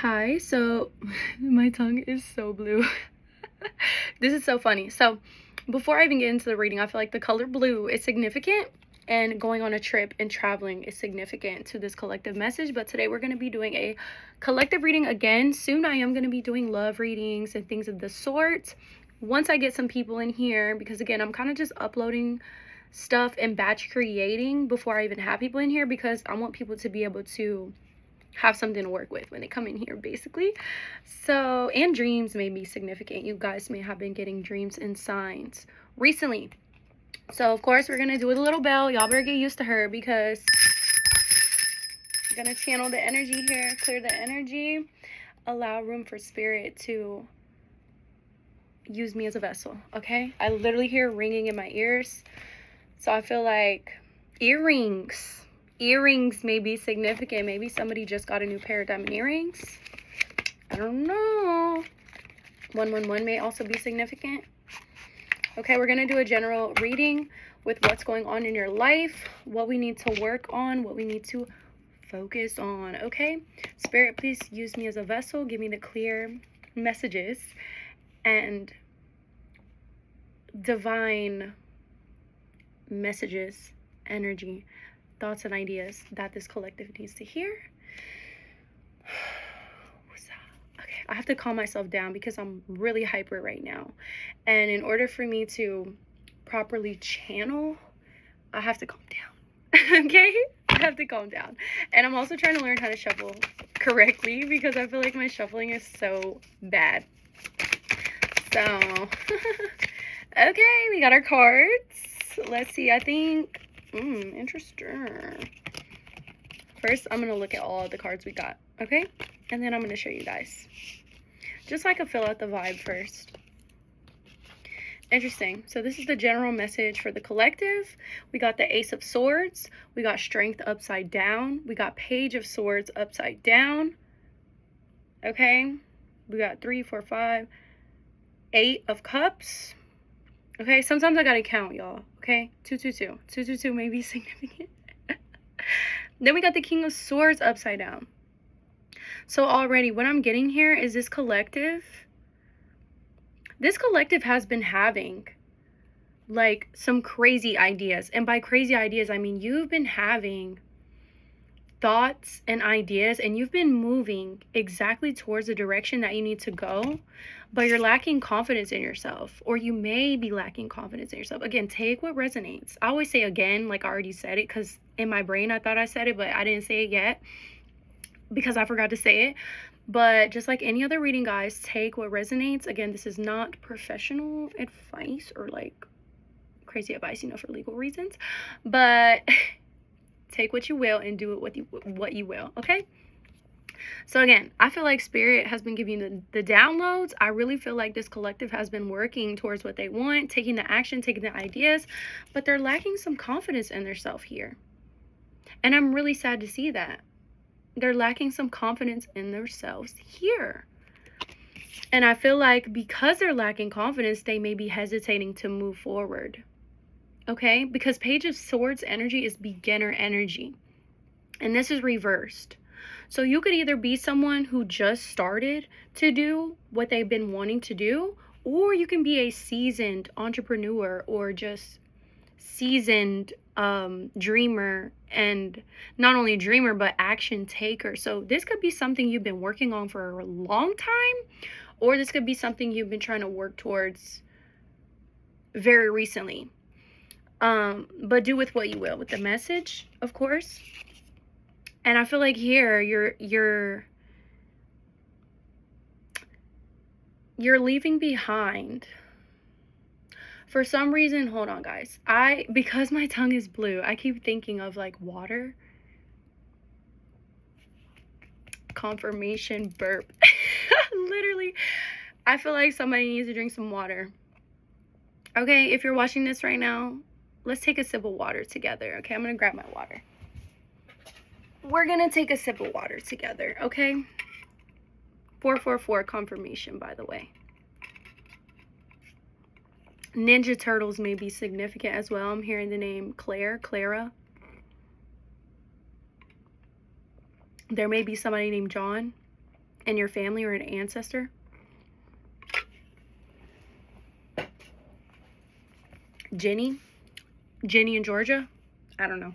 Hi, so my tongue is so blue. This is so funny. So, before I even get into the reading, I feel like the color blue is significant, and going on a trip and traveling is significant to this collective message. But today we're going to be doing a collective reading again. Soon I am going to be doing love readings and things of the sort once I get some people in here, because again, I'm kind of just uploading stuff and batch creating before I even have people in here, because I want people to be able to have something to work with when they come in here, basically. So, and dreams may be significant. You guys may have been getting dreams and signs recently. So of course we're gonna do with a little bell. Y'all better get used to her, because I'm gonna channel the energy here, clear the energy, allow room for spirit to use me as a vessel. Okay, I literally hear ringing in my ears, so I feel like earrings may be significant. Maybe somebody just got a new pair of diamond earrings. I don't know. 111 may also be significant. Okay, we're gonna do a general reading with what's going on in your life, what we need to work on, what we need to focus on. Okay, Spirit, please use me as a vessel. Give me the clear messages and divine messages, energy, thoughts, and ideas that this collective needs to hear. Okay, I have to calm myself down because I'm really hyper right now, and in order for me to properly channel, I have to calm down. Okay, I have to calm down. And I'm also trying to learn how to shuffle correctly, because I feel like my shuffling is so bad. So okay, we got our cards. Let's see. I think interesting. First, I'm gonna look at all the cards we got, okay? And then I'm gonna show you guys, just so I can fill out the vibe first. Interesting. So this is the general message for the collective. We got the Ace of Swords. We got Strength upside down. We got Page of Swords upside down. Okay. We got 3, 4, 5, 8 of Cups. Okay. Sometimes I gotta count, y'all. Okay. 222. 222 may be significant. Then we got the King of Swords upside down. So already what I'm getting here is this collective has been having like some crazy ideas. And by crazy ideas, I mean you've been having thoughts and ideas, and you've been moving exactly towards the direction that you need to go, but you're lacking confidence in yourself, or you may be lacking confidence in yourself. Again, take what resonates. I always say again, like I already said it, because in my brain I thought I said it, but I didn't say it yet because I forgot to say it. But just like any other reading, guys, take what resonates. Again, this is not professional advice or like crazy advice, you know, for legal reasons, but take what you will and do it with what you will. Okay, so again, I feel like Spirit has been giving you the downloads. I really feel like this collective has been working towards what they want, taking the action, taking the ideas, but they're lacking some confidence in themselves here, and I'm really sad to see that. They're lacking some confidence in themselves here. And I feel like because they're lacking confidence, they may be hesitating to move forward. Okay? Because Page of Swords energy is beginner energy. And this is reversed. So you could either be someone who just started to do what they've been wanting to do, or you can be a seasoned entrepreneur, or just seasoned dreamer, and not only dreamer but action taker. So this could be something you've been working on for a long time, or this could be something you've been trying to work towards very recently. But do with what you will with the message, of course. And I feel like here you're leaving behind, for some reason. Hold on, guys. Because my tongue is blue, I keep thinking of like water. Confirmation burp. Literally, I feel like somebody needs to drink some water. Okay, if you're watching this right now, let's take a sip of water together. Okay, I'm gonna grab my water. We're gonna take a sip of water together, okay? 444 confirmation, by the way. Ninja Turtles may be significant as well. I'm hearing the name Clara. There may be somebody named John. in your family or an ancestor. Jenny in Georgia. I don't know.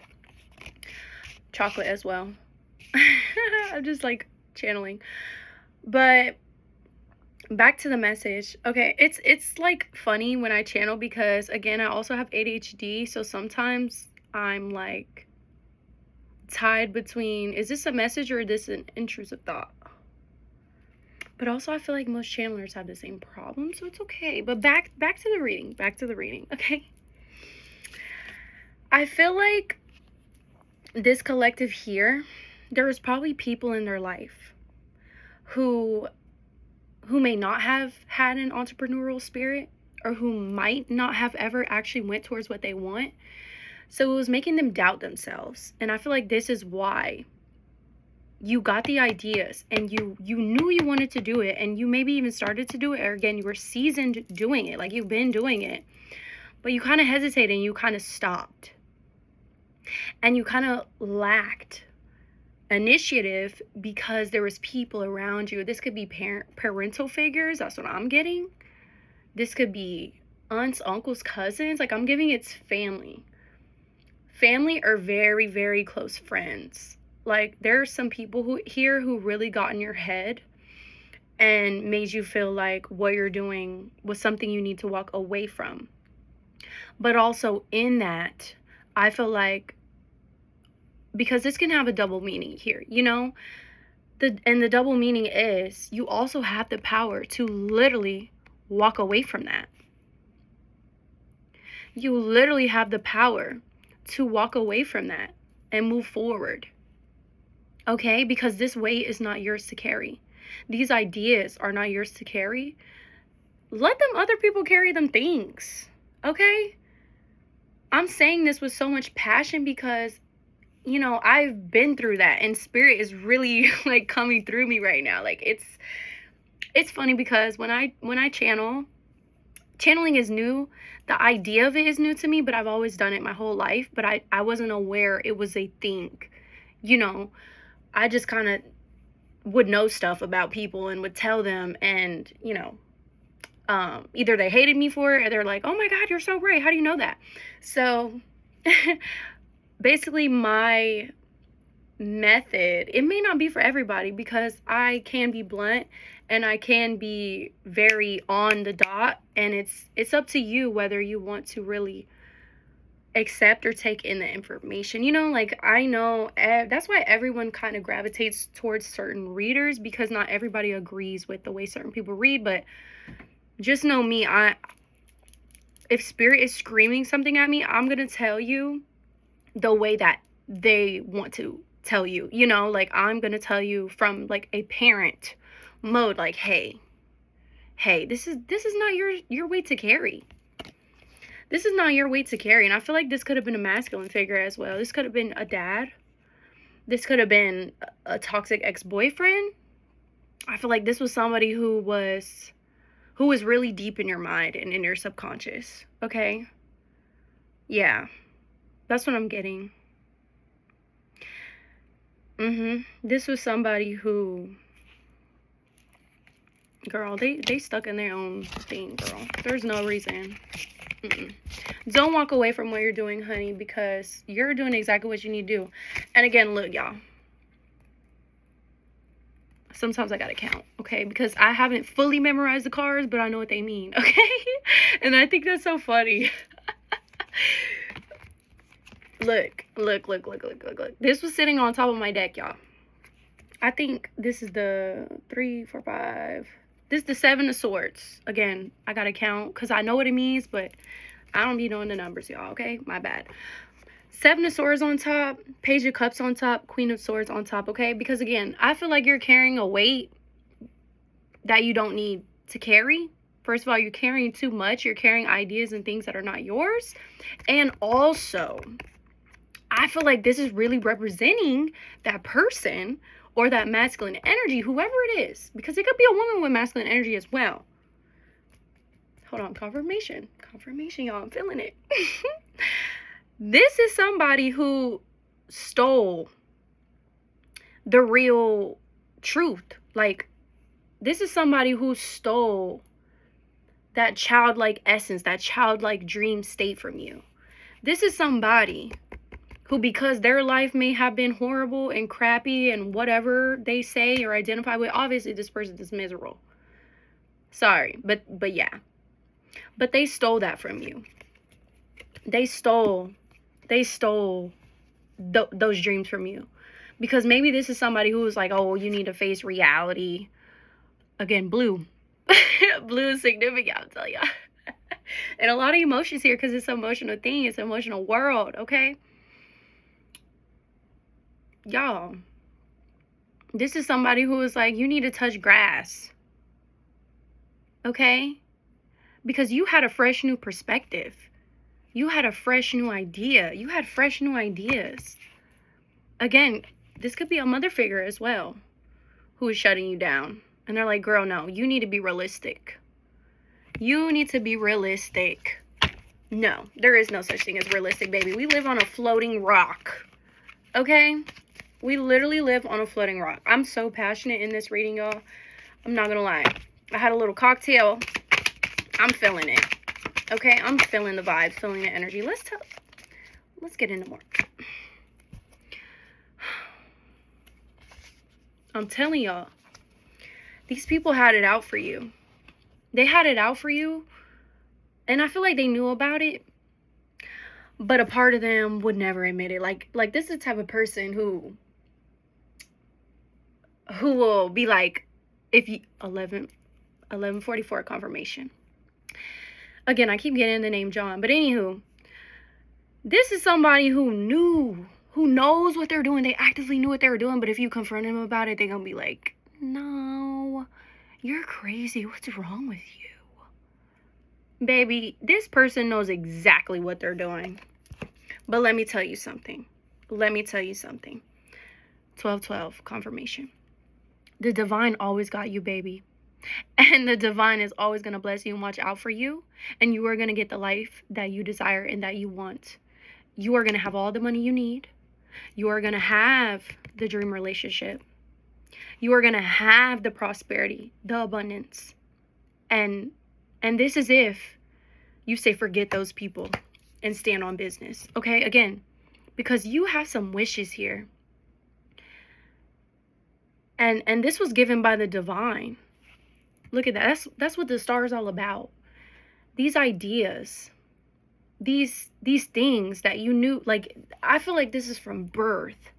Chocolate as well. I'm just like channeling. But back to the message. Okay, it's like funny when I channel because again, I also have ADHD, so sometimes I'm like tied between, is this a message or is this an intrusive thought? But also I feel like most channelers have the same problem, so it's okay. But back to the reading, okay? I feel like this collective here, there's probably people in their life who may not have had an entrepreneurial spirit, or who might not have ever actually went towards what they want. So it was making them doubt themselves. And I feel like this is why you got the ideas and you knew you wanted to do it, and you maybe even started to do it, or again, you were seasoned doing it, like you've been doing it, but you kind of hesitated and you kind of stopped. And you kind of lacked initiative because there was people around you. This could be parental figures. That's what I'm getting. This could be aunts, uncles, cousins. Like I'm getting it's family. Family or very, very close friends. Like there are some people who really got in your head and made you feel like what you're doing was something you need to walk away from. But also in that, I feel like, because this can have a double meaning here, you know? The double meaning is you also have the power to literally walk away from that. You literally have the power to walk away from that and move forward. Okay? Because this weight is not yours to carry. These ideas are not yours to carry. Let them other people carry them things. Okay? I'm saying this with so much passion because, you know, I've been through that, and spirit is really like coming through me right now. Like it's funny because when I channeling is new. The idea of it is new to me, but I've always done it my whole life, but I wasn't aware it was a thing. You know, I just kind of would know stuff about people and would tell them, and, you know, either they hated me for it or they're like, oh my God, you're so great. How do you know that? So basically my method, it may not be for everybody because I can be blunt and I can be very on the dot, and it's up to you whether you want to really accept or take in the information. You know, like I know that's why everyone kind of gravitates towards certain readers, because not everybody agrees with the way certain people read. But just know me, if spirit is screaming something at me, I'm gonna tell you the way that they want to tell you. You know, like I'm gonna tell you from like a parent mode, like hey, this is not your weight to carry. This is not your weight to carry. And I feel like this could have been a masculine figure as well. This could have been a dad. This could have been a toxic ex-boyfriend. I feel like this was somebody who was really deep in your mind and in your subconscious. Okay? Yeah. That's what I'm getting. This was somebody who, girl, they stuck in their own thing, girl. There's no reason. Don't walk away from what you're doing, honey, because you're doing exactly what you need to do. And again, look, y'all, sometimes I gotta count, okay? Because I haven't fully memorized the cards, but I know what they mean, okay? And I think that's so funny. Look. This was sitting on top of my deck, y'all. I think this is the 3, 4, 5. This is the 7 of Swords. Again, I gotta count because I know what it means, but I don't be knowing the numbers, y'all, okay? My bad. 7 of Swords on top, Page of Cups on top, Queen of Swords on top, okay? Because, again, I feel like you're carrying a weight that you don't need to carry. First of all, you're carrying too much. You're carrying ideas and things that are not yours. And also, I feel like this is really representing that person or that masculine energy, whoever it is. Because it could be a woman with masculine energy as well. Hold on, confirmation, y'all. I'm feeling it. This is somebody who stole the real truth. Like, This is somebody who stole that childlike essence, that childlike dream state from you. This is somebody who, because their life may have been horrible and crappy and whatever they say or identify with, obviously this person is miserable. Sorry, but yeah. But they stole that from you. They stole those dreams from you. Because maybe this is somebody who was like, oh, you need to face reality. Again, blue. Blue is significant, I'll tell ya. And a lot of emotions here because it's an emotional thing. It's an emotional world, okay? Y'all, this is somebody who is like, you need to touch grass. Okay? Because you had a fresh new perspective. You had a fresh new idea. You had fresh new ideas. Again, this could be a mother figure as well who is shutting you down. And they're like, girl, no, you need to be realistic. You need to be realistic. No, there is no such thing as realistic, baby. We live on a floating rock. Okay? We literally live on a floating rock. I'm so passionate in this reading, y'all. I'm not gonna lie. I had a little cocktail. I'm feeling it. Okay? I'm feeling the vibe, feeling the energy. Let's get into more. I'm telling y'all, these people had it out for you. They had it out for you. And I feel like they knew about it. But a part of them would never admit it. Like this is the type of person who will be like, if you 11:44 confirmation. Again, I keep getting the name John, but anywho, this is somebody who knows what they're doing. They actively knew what they were doing, but if you confront them about it, they're gonna be like, no, you're crazy. What's wrong with you? Baby, this person knows exactly what they're doing. But let me tell you something. 12:12 confirmation. The divine always got you, baby. And the divine is always going to bless you and watch out for you. And you are going to get the life that you desire and that you want. You are going to have all the money you need. You are going to have the dream relationship. You are going to have the prosperity, the abundance. And this is if you say forget those people and stand on business. Okay, again, because you have some wishes here. And this was given by the divine. Look at that. That's what the star is all about. These ideas, these things that you knew, like, I feel like this is from birth.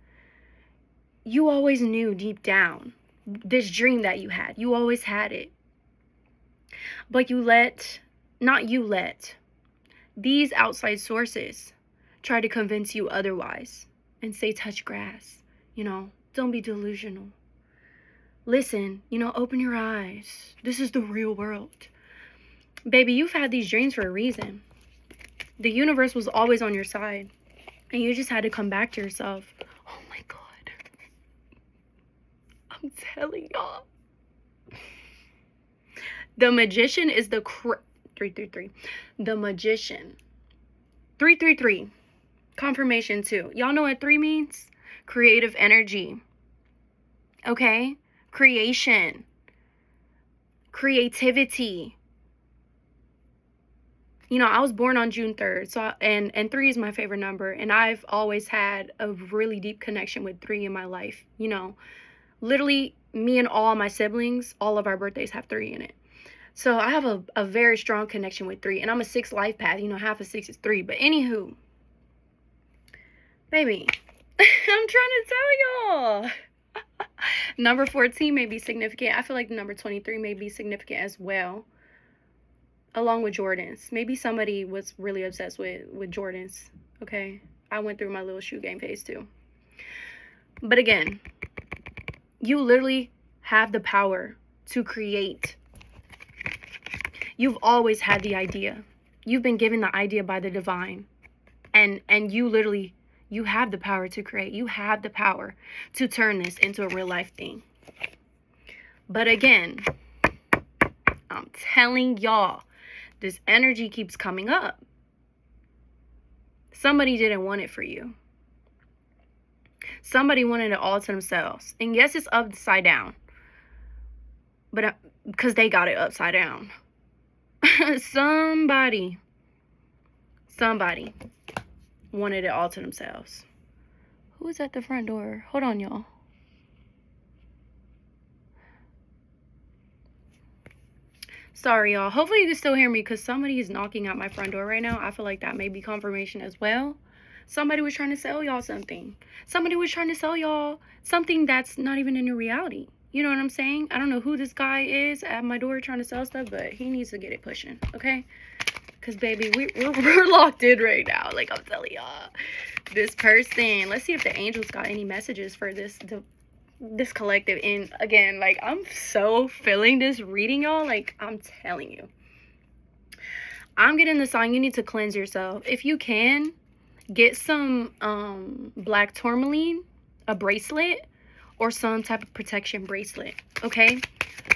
You always knew deep down this dream that you had. You always had it. But these outside sources try to convince you otherwise and say, touch grass. Don't be delusional. Listen, open your eyes. This is the real world. Baby, you've had these dreams for a reason. The universe was always on your side. And you just had to come back to yourself. Oh my God. I'm telling y'all. The magician is 333. The magician. 333. Confirmation 2. Y'all know what 3 means? Creative energy. Okay? Creation. Creativity. I was born on June 3rd. So and 3 is my favorite number, and I've always had a really deep connection with 3 in my life. Literally me and all my siblings, all of our birthdays have 3 in it. So I have a very strong connection with 3, and I'm a 6 life path. Half of 6 is 3. But anywho, baby, I'm trying to tell y'all. Number 14 may be significant. I feel like the number 23 may be significant as well, along with Jordans. Maybe somebody was really obsessed with Jordans. Okay, I went through my little shoe game phase too. But again, you literally have the power to create. You've always had the idea. You've been given the idea by the divine. And you have the power to create. You have the power to turn this into a real life thing. But again, I'm telling y'all, this energy keeps coming up. Somebody didn't want it for you. Somebody wanted it all to themselves. And yes, it's upside down. But because they got it upside down. Somebody wanted it all to themselves. Who is at the front door? Hold on, y'all. Sorry, y'all. Hopefully you can still hear me, because somebody is knocking at my front door right now. I feel like that may be confirmation as well. Somebody was trying to sell y'all something. Somebody was trying to sell y'all something that's not even in your reality. You know what I'm saying? I don't know who this guy is at my door trying to sell stuff, but he needs to get it pushing, okay? Because, baby, we're locked in right now. Like, I'm telling y'all. This person. Let's see if the angels got any messages for this collective. And, again, like, I'm so feeling this reading, y'all. Like, I'm telling you. I'm getting the sign you need to cleanse yourself. If you can, get some black tourmaline, a bracelet, or some type of protection bracelet, okay?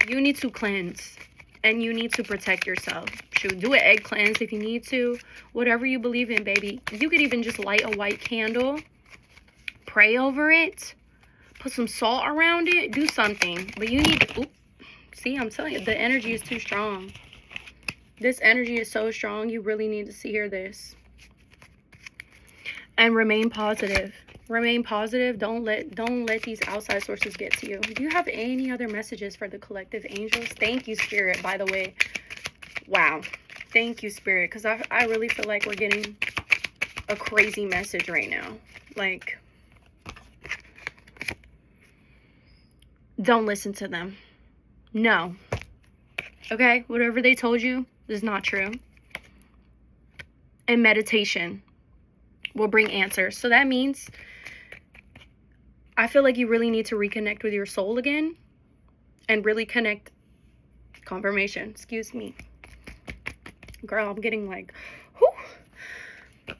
You need to cleanse, and you need to protect yourself. Shoot, do an egg cleanse if you need to. Whatever you believe in, baby. You could even just light a white candle, pray over it, put some salt around it, do something. But you need to, oop, see, I'm telling you, the energy is too strong. This energy is so strong, you really need to hear this. And remain positive. Remain positive. Don't let these outside sources get to you. Do you have any other messages for the collective angels? Thank you, Spirit, by the way. Wow. Thank you, Spirit, because I really feel like we're getting a crazy message right now. Like, don't listen to them. No. Okay? Whatever they told you is not true. And meditation will bring answers. So that means I feel like you really need to reconnect with your soul again and really connect. Confirmation. Excuse me. Girl, I'm getting like, whew.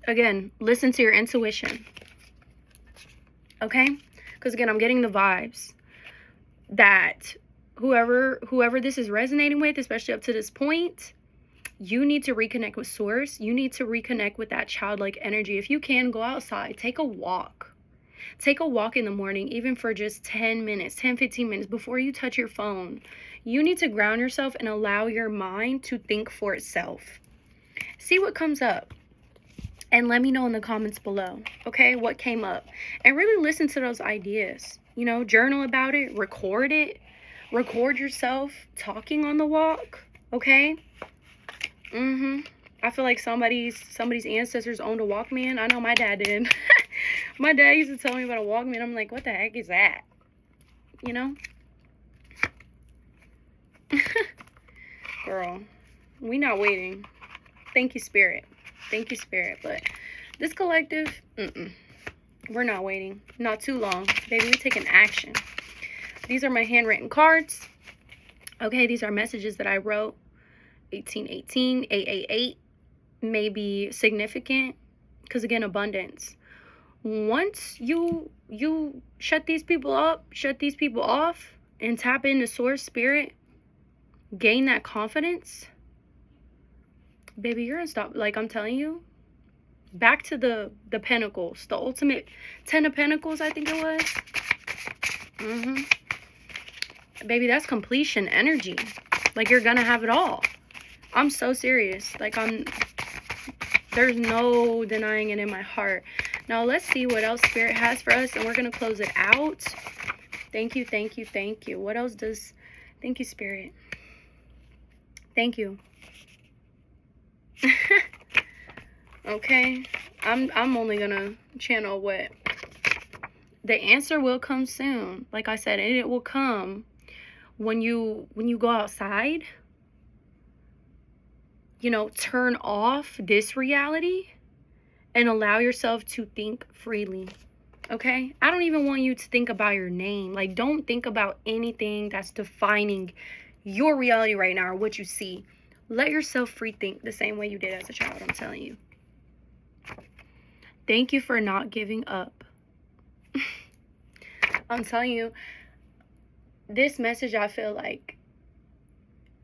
Again, listen to your intuition. Okay? Because again, I'm getting the vibes that whoever this is resonating with, especially up to this point, you need to reconnect with source. You need to reconnect with that childlike energy. If you can, go outside, take a walk. Take a walk in the morning, even for just 10 minutes, 10-15 minutes before you touch your phone. You need to ground yourself and allow your mind to think for itself. See what comes up. And let me know in the comments below, okay, what came up. And really listen to those ideas. You know, journal about it, record it. Record yourself talking on the walk, okay? I feel like somebody's ancestors owned a Walkman. I know my dad did. My dad used to tell me about a Walkman. I'm like, what the heck is that? You know? Girl, we not waiting. Thank you, Spirit. Thank you, Spirit. But this collective, we're not waiting. Not too long. Baby, we're taking action. These are my handwritten cards. Okay, these are messages that I wrote. 1818, 888 may be significant because, again, abundance. Once you shut these people up, shut these people off, and tap into source, spirit, gain that confidence, baby, you're unstoppable. Like, I'm telling you, back to the pentacles, the ultimate 10 of pentacles, I think it was. Baby, that's completion energy. Like, you're gonna have it all. I'm so serious. Like, there's no denying it in my heart. Now, let's see what else Spirit has for us, and we're going to close it out. Thank you, thank you, thank you. What else does... Thank you, Spirit. Thank you. Okay. I'm only going to channel what... The answer will come soon. Like I said, and it will come when you go outside. You know, turn off this reality and allow yourself to think freely, okay? I don't even want you to think about your name. Like, don't think about anything that's defining your reality right now or what you see. Let yourself free think the same way you did as a child, I'm telling you. Thank you for not giving up. I'm telling you, this message, I feel like,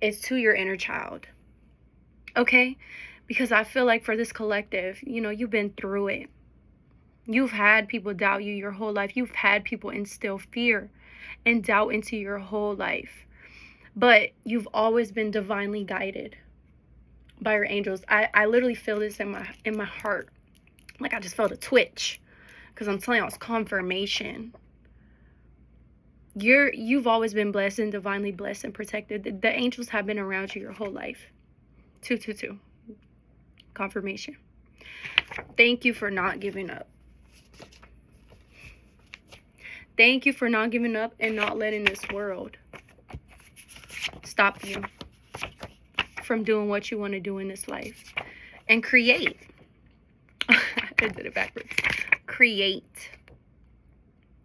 is to your inner child. Okay? Because I feel like for this collective, you know, you've been through it. You've had people doubt you your whole life. You've had people instill fear. and doubt into your whole life. But you've always been divinely guided by your angels. I literally feel this in my heart. Like I just felt a twitch. Because I'm telling you, it's confirmation. You've always been blessed and divinely blessed and protected. The angels have been around you your whole life. 222. Confirmation. Thank you for not giving up. Thank you for not giving up and not letting this world stop you from doing what you want to do in this life. And create. I did it backwards. Create.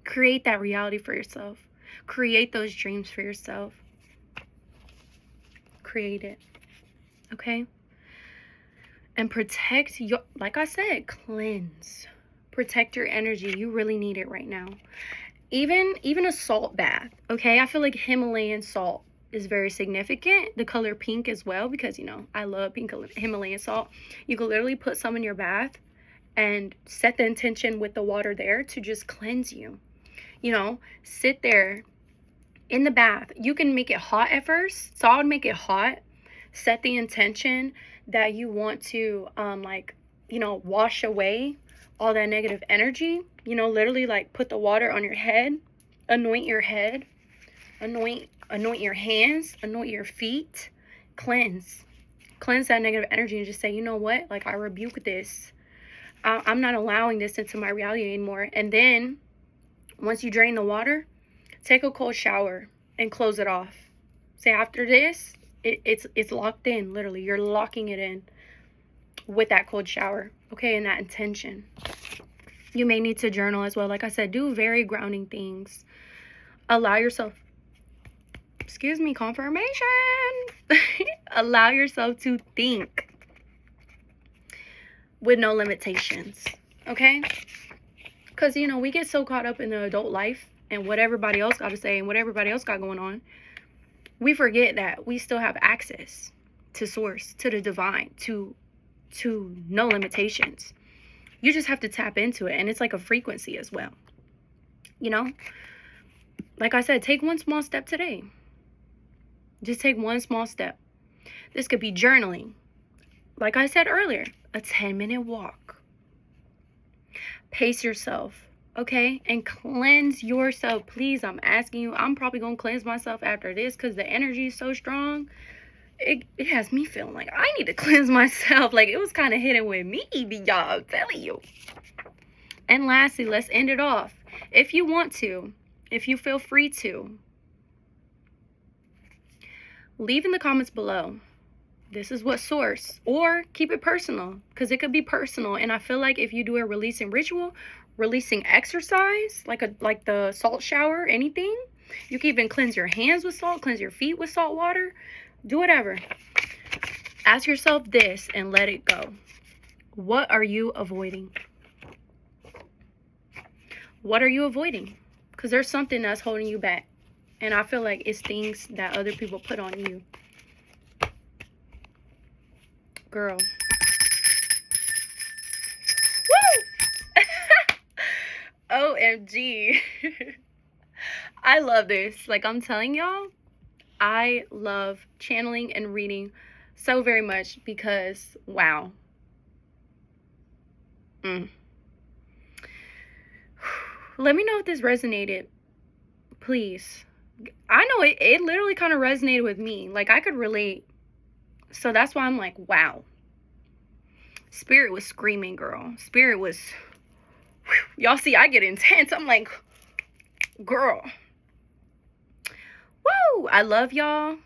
Create that reality for yourself. Create those dreams for yourself. Create it. Okay? And protect your, like I said, cleanse. Protect your energy. You really need it right now. Even a salt bath, okay? I feel like Himalayan salt is very significant. The color pink as well, because, you know, I love pink Himalayan salt. You can literally put some in your bath and set the intention with the water there to just cleanse you. You know, sit there in the bath. You can make it hot at first. So I would make it hot. Set the intention that you want to, like, you know, wash away all that negative energy. You know, literally like put the water on your head, anoint your head, anoint your hands, anoint your feet, cleanse that negative energy and just say, you know what, like I rebuke this. I'm not allowing this into my reality anymore. And then once you drain the water, take a cold shower and close it off. Say after this, it's locked in. Literally, you're locking it in with that cold shower, okay, and that intention. You may need to journal as well. Like I said, do very grounding things. Allow yourself, excuse me, confirmation. Allow yourself to think with no limitations, okay? Because, you know, we get so caught up in the adult life and what everybody else got to say and what everybody else got going on. We forget that we still have access to source, to the divine, to no limitations. You just have to tap into it. And it's like a frequency as well. You know? Like I said, take one small step today. Just take one small step. This could be journaling. Like I said earlier, a 10-minute walk. Pace yourself, okay? And cleanse yourself. Please, I'm asking you. I'm probably going to cleanse myself after this because the energy is so strong. It has me feeling like I need to cleanse myself. Like, it was kind of hitting with me, y'all. I'm telling you. And lastly, let's end it off. If you want to, if you feel free to, leave in the comments below. This is what source, or keep it personal, because it could be personal. And I feel like if you do a releasing ritual, releasing exercise, like the salt shower, anything, you can even cleanse your hands with salt, cleanse your feet with salt water, do whatever. Ask yourself this and let it go. What are you avoiding? What are you avoiding? Because there's something that's holding you back. And I feel like it's things that other people put on you. Girl. Woo! OMG. I love this. Like, I'm telling y'all, I love channeling and reading so very much because, wow. Let me know if this resonated, please. I know it literally kind of resonated with me. Like, I could relate. So that's why I'm like, wow. Spirit was screaming, girl. Spirit was, y'all see, I get intense. I'm like, girl. Woo! I love y'all.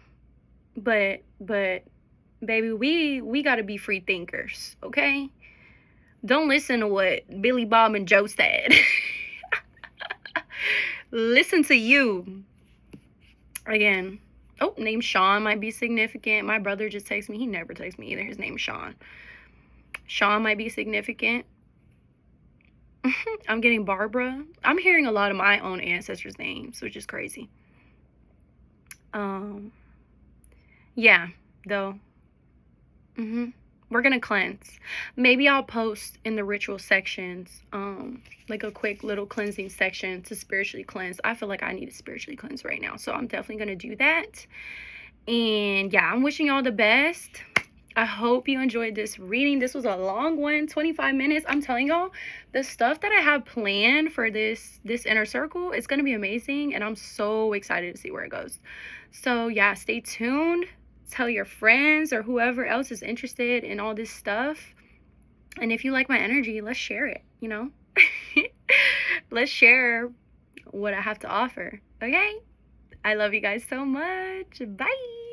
But baby, we got to be free thinkers, okay? Don't listen to what Billy Bob and Joe said. Listen to you. Again. Oh, name Sean might be significant. My brother just texted me. He never texts me either. His name's Sean. Sean might be significant. I'm getting Barbara. I'm hearing a lot of my own ancestors' names, which is crazy. Yeah, though. we're gonna cleanse. Maybe I'll post in the ritual sections, like a quick little cleansing section to spiritually cleanse. I feel like I need to spiritually cleanse right now, so I'm definitely gonna do that. And yeah, I'm wishing y'all the best. I hope you enjoyed this reading. This was a long one, 25 minutes. I'm telling y'all, the stuff that I have planned for this inner circle is gonna be amazing, and I'm so excited to see where it goes. So yeah, stay tuned. Tell your friends or whoever else is interested in all this stuff. And if you like my energy, let's share it, you know? Let's share what I have to offer, okay? I love you guys so much. Bye.